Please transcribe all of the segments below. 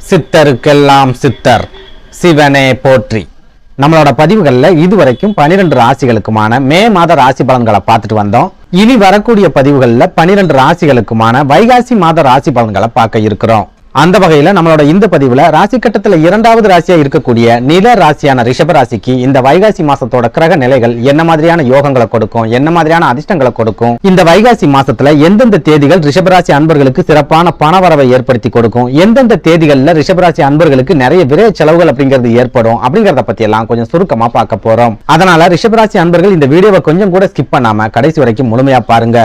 சித்தருக்கெல்லாம் சித்தர் சிவனே போற்றி. நம்மளோட பதிவுகள்ல இதுவரைக்கும் 12 ராசிகளுக்குமான மே மாத ராசி பலன்களை பார்த்துட்டு வந்தோம். இனி வரக்கூடிய பதிவுகள்ல 12 ராசிகளுக்குமான வைகாசி மாத ராசி பலன்களை பார்க்க இருக்கிறோம். அந்த வகையில நம்மளோட இந்த பதிவுல ராசி கட்டத்துல 2வது ராசியா இருக்கக்கூடிய நில ராசியான ரிஷப ராசிக்கு இந்த வைகாசி மாசத்தோட கிரக நிலைகள் என்ன மாதிரியான யோகங்களை கொடுக்கும், என்ன மாதிரியான அதிர்ஷ்டங்களை கொடுக்கும், இந்த வைகாசி மாசத்துல எந்தெந்த தேதிகள் ரிஷபராசி அன்பர்களுக்கு சிறப்பான பணவரவை ஏற்படுத்தி கொடுக்கும், எந்தெந்த தேதிகள்ல ரிஷபராசி அன்பர்களுக்கு நிறைய விரைய செலவுகள் அப்படிங்கிறது ஏற்படும் அப்படிங்கறத பத்தி எல்லாம் கொஞ்சம் சுருக்கமா பார்க்க போறோம். அதனால ரிஷபராசி அன்பர்கள் இந்த வீடியோவை கொஞ்சம் கூட ஸ்கிப் பண்ணாம கடைசி வரைக்கும் முழுமையா பாருங்க.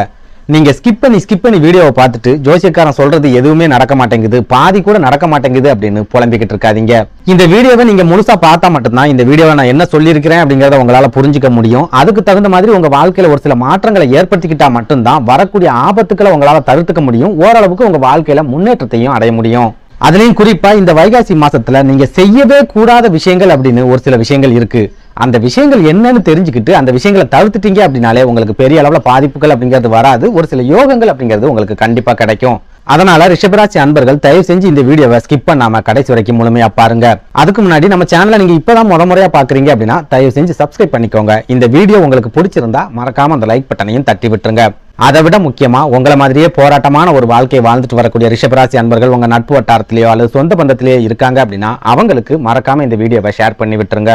நீங்க ஸ்கிப் பண்ணி வீடியோவை பார்த்துட்டு ஜோசியக்காரன் சொல்றது எதுவுமே நடக்க மாட்டேங்குது, பாதி கூட நடக்க மாட்டேங்குது அப்படின்னு புலம்பிக்கிட்டு இருக்காதீங்க. இந்த வீடியோவை நீங்க முழுசா பார்த்தா மட்டும்தான் இந்த வீடியோவை நான் என்ன சொல்லியிருக்கிறேன் அப்படிங்கறத உங்களால புரிஞ்சுக்க முடியும். அதுக்கு தகுந்த மாதிரி உங்க வாழ்க்கையில ஒரு சில மாற்றங்களை ஏற்படுத்திக்கிட்டா மட்டும்தான் வரக்கூடிய ஆபத்துக்களை உங்களால தவிர்த்துக்க முடியும். ஓரளவுக்கு உங்க வாழ்க்கையில முன்னேற்றத்தையும் அடைய முடியும். அதுலயும் குறிப்பா இந்த வைகாசி மாசத்துல நீங்க செய்யவே கூடாத விஷயங்கள் அப்படின்னு ஒரு சில விஷயங்கள் இருக்கு. அந்த விஷயங்கள் என்னன்னு தெரிஞ்சுக்கிட்டு அந்த விஷயங்களை தவிர்த்துட்டீங்க அப்படின்னாலே உங்களுக்கு பெரிய அளவுல பாதிப்புகள் அப்படிங்கிறது வராது. ஒரு சில யோகங்கள் அப்படிங்கிறது உங்களுக்கு கண்டிப்பா கிடைக்கும். அதனால ரிஷபராசி அன்பர்கள் தயவு செஞ்சு இந்த வீடியோவை ஸ்கிப் பண்ணாம கடைசி வரைக்கும் முழுமையா பாருங்க. அதுக்கு முன்னாடி நம்ம சேனலை நீங்க இப்பதான் முறையா பாக்குறீங்க அப்படின்னா தயவு செஞ்சு சப்ஸ்கிரைப் பண்ணிக்கோங்க. இந்த வீடியோ உங்களுக்கு பிடிச்சிருந்தா மறக்காம அந்த லைக் பட்டனையும் தட்டி விட்டுருங்க. அதை விட முக்கியமா உங்களை மாதிரியே போராட்டமான ஒரு வாழ்க்கையை வாழ்ந்துட்டு வரக்கூடிய ரிஷபராசி அன்பர்கள் உங்க நட்பு வட்டாரத்திலேயோ அல்லது சொந்த பந்தத்திலேயோ இருக்காங்க அப்படின்னா அவங்களுக்கு மறக்காம இந்த வீடியோவை ஷேர் பண்ணி விட்டுருங்க.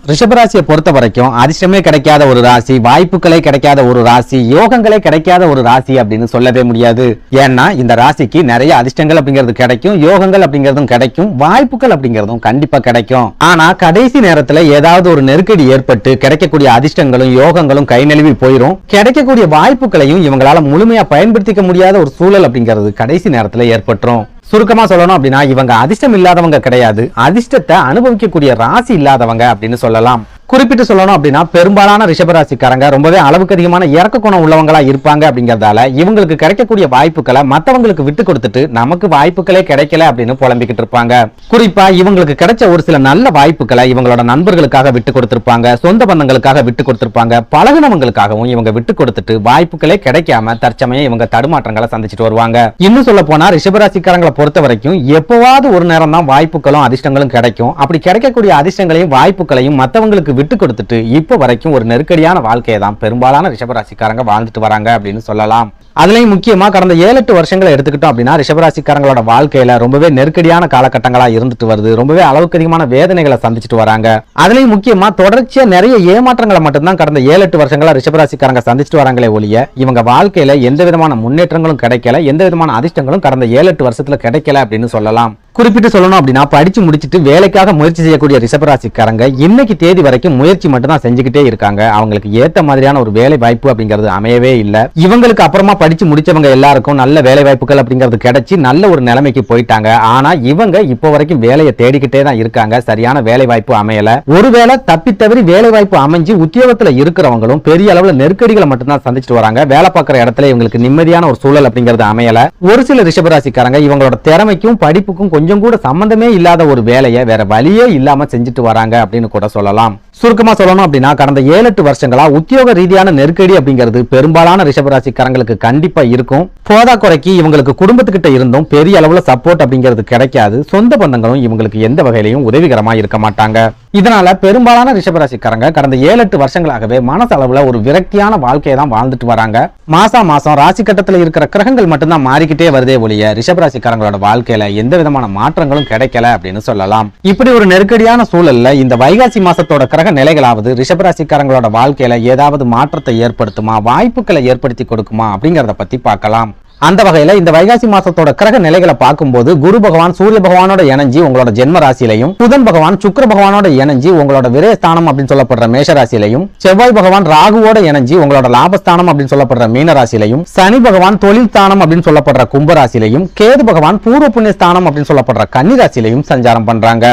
ரிஷபராசியை பொறுத்த வரைக்கும் அதிர்ஷ்டமே கிடைக்காத ஒரு ராசி, வாய்ப்புகளே கிடைக்காத ஒரு ராசி, யோகங்களே கிடைக்காத ஒரு ராசி அப்படின்னு சொல்லவே முடியாது. ஏன்னா இந்த ராசிக்கு நிறைய அதிர்ஷ்டங்கள் அப்படிங்கிறது கிடைக்கும், யோகங்கள் அப்படிங்கிறதும் கிடைக்கும், வாய்ப்புகள் அப்படிங்கிறதும் கண்டிப்பா கிடைக்கும். ஆனா கடைசி நேரத்துல ஏதாவது ஒரு நெருக்கடி ஏற்பட்டு கிடைக்கக்கூடிய அதிர்ஷ்டங்களும் யோகங்களும் கை நழுவி போயிடும். கிடைக்கக்கூடிய வாய்ப்புகளையும் இவங்களால முழுமையா பயன்படுத்திக்க முடியாத ஒரு சூழல் அப்படிங்கிறது கடைசி நேரத்துல ஏற்பட்டுரும். சுருக்கமா சொல்லணும் அப்படின்னா இவங்க அதிர்ஷ்டம் இல்லாதவங்க கிடையாது, அதிர்ஷ்டத்தை அனுபவிக்கக்கூடிய ராசி இல்லாதவங்க அப்படின்னு சொல்லலாம். குறிப்பிட்டு சொல்லணும் அப்படின்னா பெரும்பாலான ரிஷபராசிக்காரங்க ரொம்பவே அளவுக்கு அதிகமான இறக்க குணம் உள்ளவங்களா இருப்பாங்க. அப்படிங்கறதால இவங்களுக்கு கிடைக்கக்கூடிய வாய்ப்புகளை மத்தவங்களுக்கு விட்டு கொடுத்துட்டு நமக்கு வாய்ப்புகளே கிடைக்கல அப்படின்னு புலம்பிக்கிட்டு இருப்பாங்க. குறிப்பா இவங்களுக்கு கிடைச்ச ஒரு சில நல்ல வாய்ப்புகளை இவங்களோட நண்பர்களுக்காக விட்டு கொடுத்திருப்பாங்க, சொந்த பந்தங்களுக்காக விட்டு கொடுத்திருப்பாங்க, பழகினவங்களுக்காகவும் இவங்க விட்டு கொடுத்துட்டு வாய்ப்புகளே கிடைக்காம தற்சமயம் இவங்க தடுமாற்றங்களை சந்திச்சுட்டு வருவாங்க. இன்னும் சொல்ல போனா ரிஷபராசிக்காரங்களை பொறுத்த வரைக்கும் எப்பவாவது ஒரு நேரம் தான் வாய்ப்புகளும் அதிர்ஷ்டங்களும் கிடைக்கும். அப்படி கிடைக்கக்கூடிய அதிர்ஷ்டங்களையும் வாய்ப்புகளையும் மத்தவங்களுக்கு விட்டு கொடுத்துட்டு இப்ப வரைக்கும் ஒரு நெருக்கடியான வாழ்க்கையை தான் பெரும்பாலான ரிஷபராசிக்காரங்க வாழ்ந்துட்டு வராங்க அப்படின்னு சொல்லலாம். அதுலயும் முக்கியமா கடந்த 7-8 வருஷங்களை எடுத்துக்கிட்டோம் அப்படின்னா ரிஷபராசிக்காரங்களோட வாழ்க்கையில ரொம்பவே நெருக்கடியான காலகட்டங்களா இருந்துட்டு வருது. ரொம்பவே அளவுக்கு அதிகமான வேதனைகளை சந்திச்சுட்டு வராங்க. அதுலயும் முக்கியமா தொடர்ச்சியா நிறைய ஏமாற்றங்களை மட்டும்தான் கடந்த 7-8 வருஷங்களா ரிஷபராசிக்காரங்க சந்திச்சுட்டு வராங்களே ஒழிய இவங்க வாழ்க்கையில எந்த விதமான முன்னேற்றங்களும் கிடைக்கல, எந்த விதமான அதிர்ஷ்டங்களும் கடந்த 7-8 வருஷத்துல கிடைக்கல அப்படின்னு சொல்லலாம். குறிப்பிட்டு சொல்லணும் அப்படின்னா படிச்சு முடிச்சுட்டு வேலைக்காக முயற்சி செய்யக்கூடிய ரிஷபராசிக்காரங்க இன்னைக்கு தேதி வரைக்கும் முயற்சி மட்டும் தான் செஞ்சுக்கிட்டே இருக்காங்க. அவங்களுக்கு ஏத்த மாதிரியான ஒரு வேலை வாய்ப்பு அப்படிங்கிறது அமையவே இல்லை. இவங்களுக்கு அப்புறமா படிச்சு முடிச்சவங்க எல்லாருக்கும் நல்ல வேலை வாய்ப்புகள் அப்படிங்கிறது கிடைச்சி நல்ல ஒரு நிலைமைக்கு போயிட்டாங்க. ஆனா இவங்க இப்போ வரைக்கும் வேலையை தேடிக்கிட்டே தான் இருக்காங்க. சரியான வேலை வாய்ப்பு அமையல. ஒருவேளை தப்பி தவறி வேலை வாய்ப்பு அமைஞ்சு உத்தியோகத்துல இருக்கிறவங்களும் பெரிய அளவுல நெருக்கடிகளை மட்டும்தான் சந்திச்சுட்டு வராங்க. வேலை பார்க்குற இடத்துல இவங்களுக்கு நிம்மதியான ஒரு சூழல் அப்படிங்கிறது அமையல. ஒரு சில ரிஷபராசிக்காரங்க இவங்களோட திறமைக்கும் படிப்புக்கும் கொஞ்சம் கூட சம்பந்தமே இல்லாத ஒரு வேலையை வேற வழியே இல்லாம செஞ்சுட்டு வராங்க அப்படின்னு கூட சொல்லலாம். சுருக்கமா சொல்லணும் அப்படின்னா கடந்த 7-8 வருஷங்களா உத்தியோக ரீதியான நெருக்கடி அப்படிங்கிறது பெரும்பாலான ரிஷபராசிக்காரங்களுக்கு கண்டிப்பா இருக்கும். போதா குறைக்கு இவங்களுக்கு குடும்பத்துக்கிட்ட இருந்தும் பெரிய அளவுல சப்போர்ட் அப்படிங்கிறது கிடைக்காது. சொந்த பந்தங்களும் இவங்களுக்கு எந்த வகையிலையும் உதவிகரமா இருக்க மாட்டாங்க. இதனால பெரும்பாலான ரிஷபராசிக்காரங்க கடந்த 7-8 வருஷங்களாகவே மனசளவுல ஒரு விரக்தியான வாழ்க்கையை தான் வாழ்ந்துட்டு வராங்க. மாசம் ராசி கட்டத்துல இருக்கிற கிரகங்கள் மட்டும்தான் மாறிக்கிட்டே வருதே ஒழிய ரிஷபராசிக்காரங்களோட வாழ்க்கையில எந்த விதமான மாற்றங்களும் கிடைக்கல அப்படின்னு சொல்லலாம். இப்படி ஒரு நெருக்கடியான சூழல்ல இந்த வைகாசி மாசத்தோட கிரக நிலைகளாவது ரிஷபராசிக்காரங்களோட வாழ்க்கையில ஏதாவது மாற்றத்தை ஏற்படுத்துமா, வாய்ப்புகளை ஏற்படுத்தி கொடுக்குமா அப்படிங்கறத பத்தி பார்க்கலாம். அந்த வகையில இந்த வைகாசி மாசத்தோட கிரக நிலைகளை பார்க்கும்போது குரு பகவான் சூரிய பகவானோட இணைஞ்சி உங்களோட ஜென்ம ராசியிலையும், புதன் பகவான் சுக்கிர பகவானோட இணைஞ்சி உங்களோட விரயஸ்தானம் அப்படின்னு சொல்லப்படுற மேஷ ராசியிலையும், செவ்வாய் பகவான் ராகுவோட இணைஞ்சி உங்களோட லாபஸ்தானம் அப்படின்னு சொல்லப்படுற மீன ராசியிலையும், சனி பகவான் தொழில் ஸ்தானம் அப்படின்னு சொல்லப்படுற கும்ப ராசியிலையும், கேது பகவான் பூர்வ புண்ணிய ஸ்தானம் அப்படின்னு சொல்லப்படுற கன்னி ராசியிலையும் சஞ்சாரம் பண்றாங்க.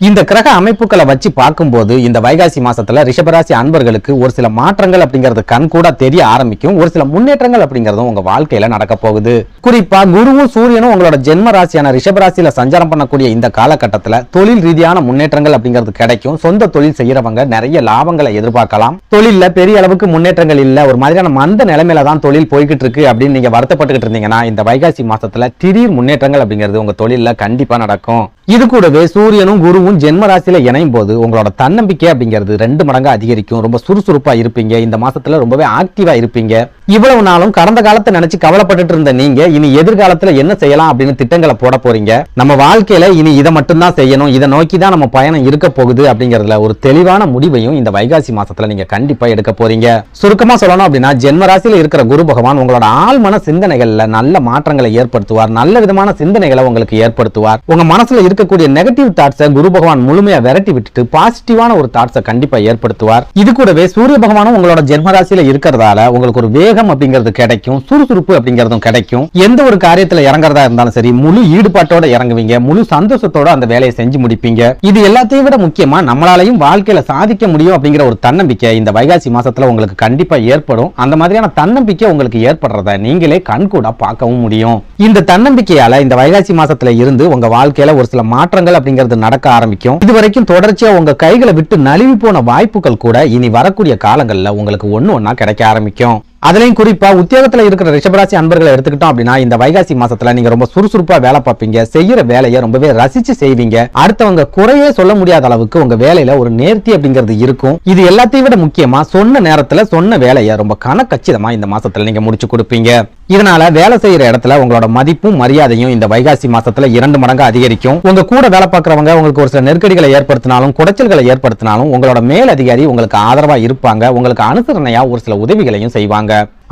இந்த கிரக அமைப்புகளை வச்சு பார்க்கும்போது இந்த வைகாசி மாசத்துல ரிஷபராசி அன்பர்களுக்கு ஒரு சில மாற்றங்கள் அப்படிங்கிறது கண் கூட தெரிய ஆரம்பிக்கும். ஒரு சில முன்னேற்றங்கள் அப்படிங்கிறதும் உங்க வாழ்க்கையில நடக்க போகுது. குறிப்பா குருவும் சூரியனும் உங்களோட ஜென்ம ராசியான ரிஷபராசியில சஞ்சாரம் பண்ணக்கூடிய இந்த காலகட்டத்துல தொழில் ரீதியான முன்னேற்றங்கள் அப்படிங்கிறது கிடைக்கும். சொந்த தொழில் செய்யறவங்க நிறைய லாபங்களை எதிர்பார்க்கலாம். தொழில்ல பெரிய அளவுக்கு முன்னேற்றங்கள் இல்ல, ஒரு மாதிரியான மந்த நிலைமையில தான் தொழில் போய்கிட்டு இருக்கு அப்படின்னு நீங்க வருத்தப்பட்டுக்கிட்டு இருந்தீங்கன்னா இந்த வைகாசி மாசத்துல திடீர் முன்னேற்றங்கள் அப்படிங்கிறது உங்க தொழில்ல கண்டிப்பா நடக்கும். இது கூடவே சூரியனும் குருவும் ஜென்ம ராசியில இணையும் போது உங்களோட தன்னம்பிக்கை அப்படிங்கிறது 2 மடங்கு அதிகரிக்கும். ரொம்ப சுறுசுறுப்பா இருப்பீங்க. இந்த மாசத்துல ரொம்பவே ஆக்டிவா இருப்பீங்க. இவ்வளவு நாளும் கடந்த காலத்தை நினைச்சு கவலைப்பட்டு இருந்த நீங்க இனி எதிர்காலத்துல என்ன செய்யலாம் அப்படின்னு திட்டங்களை போட போறீங்க. நம்ம வாழ்க்கையில இனி இதை மட்டும் தான் செய்யணும், இதை நோக்கி தான் நம்ம பயணம் இருக்க போகுது அப்படிங்கறதுல ஒரு தெளிவான முடிவையும் இந்த வைகாசி மாசத்துல நீங்க கண்டிப்பா எடுக்க போறீங்க. சுருக்கமா சொல்லணும் அப்படின்னா ஜென்ம ராசியில இருக்கிற குரு பகவான் உங்களோட ஆழ்மன சிந்தனைகள்ல நல்ல மாற்றங்களை ஏற்படுத்துவார். நல்ல விதமான சிந்தனைகளை உங்களுக்கு ஏற்படுத்துவார். உங்க மனசுல இருக்கக்கூடிய நெகட்டிவ் தாட்ஸை குரு பகவான் முழுமையா விரட்டி விட்டுட்டு பாசிட்டிவான ஒரு தாட்ஸை கண்டிப்பா ஏற்படுத்துவார். இது கூடவே சூரிய பகவானும் உங்களோட ஜென்ம ராசியில இருக்கிறதால உங்களுக்கு ஒரு வேகம் அப்படிங்கிறது கிடைக்கும். சுறுசுறுப்பு அப்படிங்கிறதும் கிடைக்கும். எந்த ஒரு காரியத்துல இறங்குறதா இருந்தாலும் சரி முழு ஈடுபாட்டோட இறங்குவீங்க. முழு சந்தோஷத்தோட அந்த வேலையை செஞ்சு முடிப்பீங்க. இது எல்லாத்தையும் விட முக்கியமா நம்மளாலையும் வாழ்க்கையில சாதிக்க முடியும் அப்படிங்கிற ஒரு தன்னம்பிக்கை இந்த வைகாசி மாசத்துல உங்களுக்கு கண்டிப்பா ஏற்படும். அந்த மாதிரியான தன்னம்பிக்கை உங்களுக்கு ஏற்படுறத நீங்களே கண்கூட பார்க்கவும் முடியும். இந்த தன்னம்பிக்கையால இந்த வைகாசி மாசத்துல இருந்து உங்க வாழ்க்கையில ஒரு சில மாற்றங்கள் அப்படிங்கிறது நடக்க ஆரம்பிக்கும். இதுவரைக்கும் தொடர்ச்சியா உங்க கைகளை விட்டு நழுவி போன வாய்ப்புகள் கூட இனி வரக்கூடிய காலங்கள்ல உங்களுக்கு ஒண்ணா கிடைக்க ஆரம்பிக்கும். அதுலயும் குறிப்பா உத்தியோகத்துல இருக்கிற ரிஷபராசி அன்பர்களை எடுத்துக்கிட்டோம் அப்படின்னா இந்த வைகாசி மாசத்துல நீங்க ரொம்ப சுறுசுறுப்பா வேலை பார்ப்பீங்க. செய்யற வேலையை ரொம்பவே ரசிச்சு செய்வீங்க. அடுத்தவங்க குறையே சொல்ல முடியாத அளவுக்கு உங்க வேலையில ஒரு நேர்த்தி அப்படிங்கிறது இருக்கும். இது எல்லாத்தையும் விட முக்கியமா சொன்ன நேரத்துல சொன்ன வேலையை ரொம்ப கணக்கச்சிதமா இந்த மாசத்துல நீங்க முடிச்சு கொடுப்பீங்க. இதனால வேலை செய்யற இடத்துல உங்களோட மதிப்பும் மரியாதையும் இந்த வைகாசி மாசத்துல 2 மடங்கு அதிகரிக்கும். உங்க கூட வேலை பார்க்கறவங்க உங்களுக்கு ஒரு சில நெருக்கடிகளை ஏற்படுத்தினாலும் குடைச்சல்களை ஏற்படுத்தினாலும் உங்களோட மேல் அதிகாரி உங்களுக்கு ஆதரவா இருப்பாங்க. உங்களுக்கு அனுசரணையா ஒரு சில உதவிகளையும் செய்வாங்க.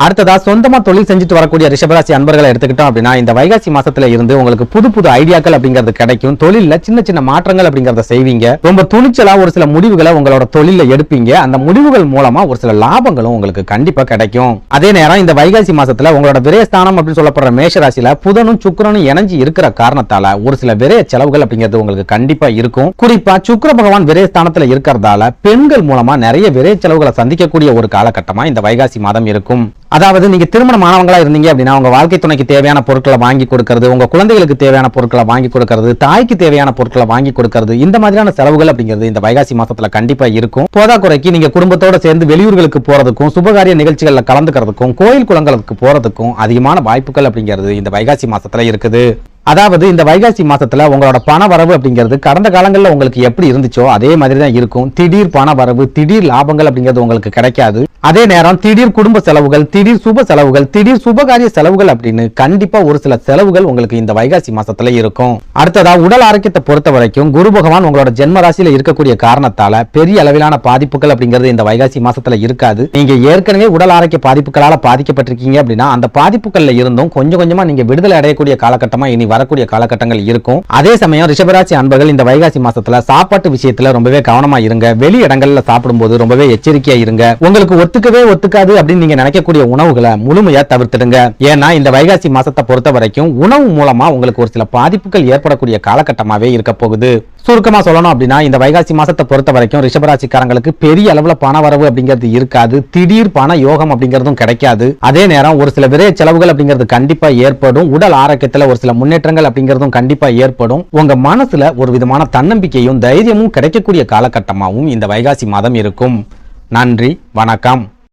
அடுத்ததா சொந்தமா தொழில் செஞ்சுட்டு வரக்கூடிய ரிஷபராசி அன்பர்களை எடுத்துக்கிட்டோம் அப்படின்னா இந்த வைகாசி மாசத்துல இருந்து உங்களுக்கு புது புது ஐடியாக்கள் அப்படிங்கிறது கிடைக்கும். தொழில்ல சின்ன சின்ன மாற்றங்கள் அப்படிங்கறத செய்வீங்க. ரொம்ப துணிச்சலா ஒரு சில முடிவுகளை உங்களோட தொழில எடுப்பீங்க. அந்த முடிவுகள் மூலமா ஒரு சில லாபங்களும் உங்களுக்கு கண்டிப்பா கிடைக்கும். அதே நேரம் இந்த வைகாசி மாசத்துல உங்களோட விரயஸ்தானம் அப்படின்னு சொல்லப்படுற மேஷராசியில புதனும் சுக்கிரனும் இணைஞ்சு இருக்கிற காரணத்தால ஒரு சில விரய செலவுகள் அப்படிங்கிறது உங்களுக்கு கண்டிப்பா இருக்கும். குறிப்பா சுக்கிர பகவான் விரயஸ்தானத்துல இருக்கிறதால பெண்கள் மூலமா நிறைய விரய செலவுகளை சந்திக்கக்கூடிய ஒரு காலகட்டமா இந்த வைகாசி மாதம் இருக்கும். அதாவது நீங்க திருமணமானவங்களா இருந்தீங்க அப்படின்னா உங்க வாழ்க்கை துணைக்கு தேவையான பொருட்களை வாங்கி கொடுக்கிறது, உங்க குழந்தைகளுக்கு தேவையான பொருட்களை வாங்கி கொடுக்கிறது, தாய்க்கு தேவையான பொருட்களை வாங்கி கொடுக்கிறது, இந்த மாதிரியான செலவுகள் அப்படிங்கிறது இந்த வைகாசி மாசத்துல கண்டிப்பா இருக்கும். போதாக்குறைக்கு நீங்க குடும்பத்தோட சேர்ந்து வெளியூர்களுக்கு போறதுக்கும் சுபகாரிய நிகழ்ச்சிகள்ல கலந்துக்கிறதுக்கும் கோயில் குளங்களுக்கு போறதுக்கும் அதிகமான வாய்ப்புகள் அப்படிங்கிறது இந்த வைகாசி மாசத்துல இருக்குது. அதாவது இந்த வைகாசி மாசத்துல உங்களோட பண வரவு அப்படிங்கிறது கடந்த காலங்களில் உங்களுக்கு எப்படி இருந்துச்சோ அதே மாதிரி தான் இருக்கும். திடீர் பண வரவு, திடீர் லாபங்கள் அப்படிங்கிறது உங்களுக்கு கிடைக்காது. அதே நேரம் திடீர் குடும்ப செலவுகள், திடீர் சுப செலவுகள், திடீர் சுபகாரிய செலவுகள் அப்படின்னு கண்டிப்பா ஒரு சில செலவுகள் உங்களுக்கு இந்த வைகாசி மாசத்துல இருக்கும். அடுத்ததா உடல் ஆரோக்கியத்தை பொறுத்த வரைக்கும் குரு பகவான் உங்களோட ஜென்ம ராசியில இருக்கக்கூடிய காரணத்தால பெரிய அளவிலான பாதிப்புகள் அப்படிங்கிறது இந்த வைகாசி மாசத்துல இருக்காது. நீங்க ஏற்கனவே உடல் ஆரோக்கிய பாதிப்புகளால பாதிக்கப்பட்டிருக்கீங்க அப்படின்னா அந்த பாதிப்புகள்ல இருந்தும் கொஞ்சம் கொஞ்சமா நீங்க விடுதலை அடையக்கூடிய காலகட்டமா இனி வரக்கூடிய காலகட்டங்கள் இருக்கும். அதே சமயம் ரிஷபராசி அன்பர்கள் இந்த வைகாசி மாசத்துல சாப்பாட்டு விஷயத்துல ரொம்பவே கவனமா இருங்க. வெளி இடங்கள்ல சாப்பிடும்போது ரொம்பவே எச்சரிக்கையா இருங்க. உங்களுக்கு ஒத்துக்கவே ஒத்துக்காது அப்படின்னு நீங்க நினைக்கக்கூடிய உணவுகளை முழுமையா தவிர்த்துடுங்க. ஏன்னா இந்த வைகாசி மாசத்தை பொறுத்த வரைக்கும் உணவு மூலமா உங்களுக்கு ஒரு சில பாதிப்புகள் ஏற்படக்கூடிய காலகட்டமாவே இருக்க போகுது. சுருக்கமா சொல்லணும் அப்படின்னா இந்த வைகாசி மாசத்தை பொறுத்த வரைக்கும் ரிஷபராசிக்காரங்களுக்கு பெரிய அளவுல பண வரவு அப்படிங்கிறது இருக்காது. திடீர் பண யோகம் அப்படிங்கிறதும் கிடைக்காது. அதே நேரம் ஒரு சில விரைய செலவுகள் அப்படிங்கிறது கண்டிப்பா ஏற்படும். உடல் ஆரோக்கியத்துல ஒரு சில முன்னேற்றங்கள் அப்படிங்கிறதும் கண்டிப்பா ஏற்படும். உங்க மனசுல ஒரு விதமான தன்னம்பிக்கையும் தைரியமும் கிடைக்கக்கூடிய காலகட்டமாகவும் இந்த வைகாசி மாதம் இருக்கும். நன்றி, வணக்கம்.